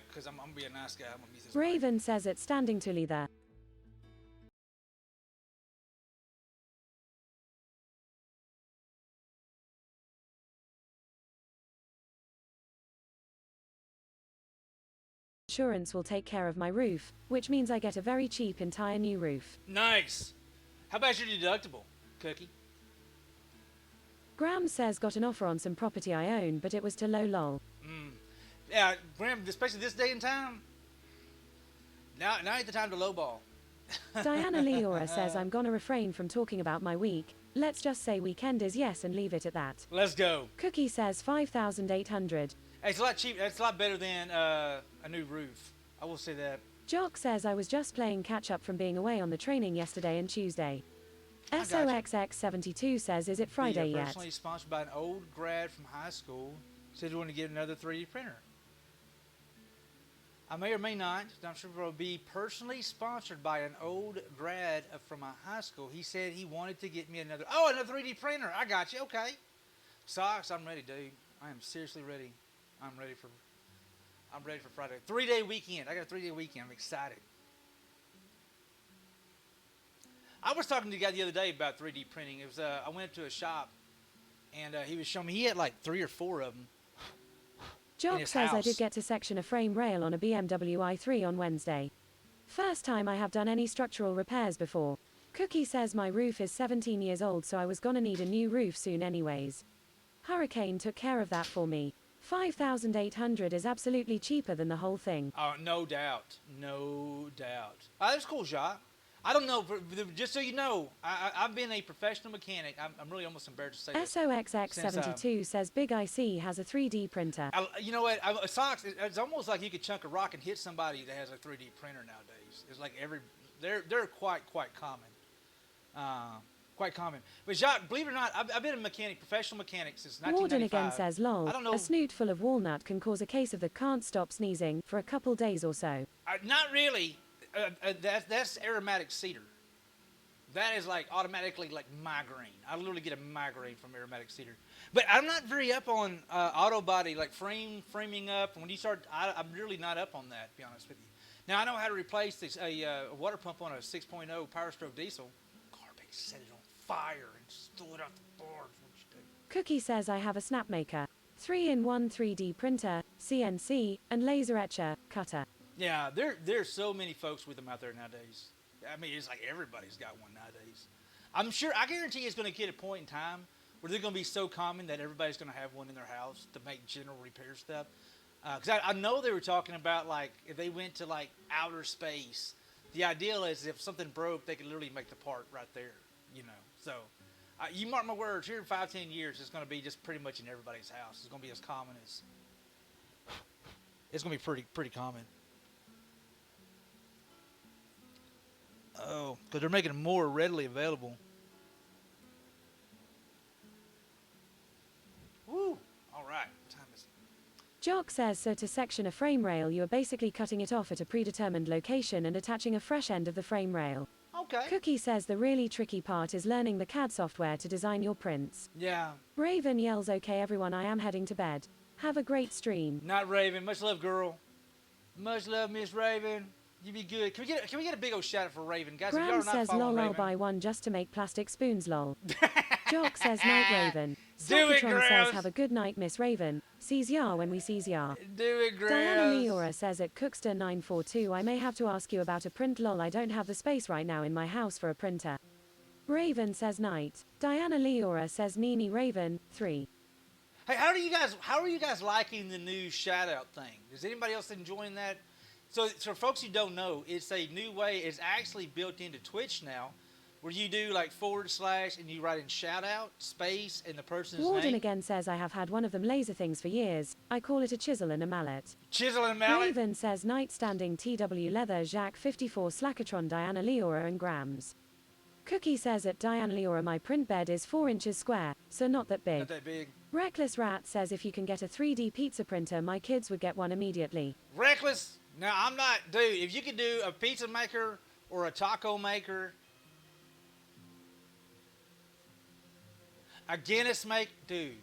mic because I'm gonna be a nice guy. I'm gonna use this Raven says it's standing to leather. Insurance will take care of my roof, which means I get a very cheap entire new roof. Nice. How about your deductible, Cookie? Graham says got an offer on some property I own, but it was too low lol. Yeah, Graham, especially this day and time. Now ain't the time to lowball. Diana Leora says I'm gonna refrain from talking about my week. Let's just say weekend is yes and leave it at that. Let's go. Cookie says 5,800. Hey, it's a lot cheap. It's a lot better than a new roof. I will say that. Jock says I was just playing catch up from being away on the training yesterday and Tuesday. gotcha. SOXX72 says is it Friday yet? Personally sponsored by an old grad from high school. Said you want to get another 3D printer. I may or may not. I'm sure it will be personally sponsored by an old grad from a high school. He said he wanted to get me another 3D printer. I got you. Okay. Socks, I'm ready, dude. I am seriously ready. I'm ready for Friday. 3-day weekend. I got a 3-day weekend. I'm excited. I was talking to the guy the other day about 3D printing. It was I went to a shop and he was showing me he had like 3 or 4 of them. Jock says I did get to section a frame rail on a BMW i3 on Wednesday. First time I have done any structural repairs before. Cookie says my roof is 17 years old, so I was gonna need a new roof soon anyways. Hurricane took care of that for me. 5,800 is absolutely cheaper than the whole thing. Oh, no doubt. No doubt. That's cool, Jacques. I don't know, just so you know, I've been a professional mechanic. I'm really almost embarrassed to say this. SOXX72 says Big IC has a 3D printer. You know what? Socks, it's almost like you could chunk a rock and hit somebody that has a 3D printer nowadays. It's like they're quite common. Quite common. But Jacques, believe it or not, I've been a mechanic, professional mechanic since 1995. Warden again says lol, I don't know. a snoot full of walnut can cause a case of the can't stop sneezing for a couple days or so. Not really. That's aromatic cedar. That is like automatically like migraine. I literally get a migraine from aromatic cedar. But I'm not very up on auto body, like framing up. When you start, I'm really not up on that, to be honest with you. Now, I know how to replace this, a water pump on a 6.0 Power Stroke diesel. Garbage, set it on fire and stool it out the boards. What you do. Cookie says I have a Snapmaker, 3-in-1 3D printer, CNC, and laser etcher, cutter. Yeah, there's so many folks with them out there nowadays. I mean, it's like everybody's got one nowadays. I guarantee it's going to get a point in time where they're going to be so common that everybody's going to have one in their house to make general repair stuff. Because I know they were talking about, like, if they went to, like, outer space, the ideal is if something broke, they could literally make the part right there, you know. So, you mark my words, here in 5-10 years, it's going to be just pretty much in everybody's house. It's going to be as common as, it's going to be pretty common. Oh, because they're making them more readily available. Woo! All right. Time is... Jock says so to section a frame rail you are basically cutting it off at a predetermined location and attaching a fresh end of the frame rail. Okay. Cookie says the really tricky part is learning the CAD software to design your prints. Yeah. Raven yells okay everyone I am heading to bed. Have a great stream. Not Raven. Much love, girl. Much love, Miss Raven. You be good. Can we get a big old shout out for Raven, guys? Graham if y'all are not says following lol I'll Raven, buy one just to make plastic spoons lol. Jock says night Raven. Do it, Sockatron says Grams. have a good night Miss Raven. Sees ya when we sees ya. Do it, Diana Grams. Leora says at Cookster942 I may have to ask you about a print lol I don't have the space right now in my house for a printer. Raven says night. Diana Leora says Nini Raven 3. Hey, how are you guys liking the new shout out thing? Is anybody else enjoying that? So for folks who don't know, it's a new way. It's actually built into Twitch now, where you do like / and you write in shout out, space, and the person's Warden name. again says I have had one of them laser things for years. I call it a chisel and a mallet. Chisel and mallet. Raven says night standing TW leather Jacques 54 Slackatron Diana Leora and Grams. Cookie says at Diana Leora my print bed is 4 inches square, so not that big. Not that big. Reckless Rat says if you can get a 3D pizza printer my kids would get one immediately. Reckless. Now I'm not, dude. If you could do a pizza maker or a taco maker, a Guinness make, dude.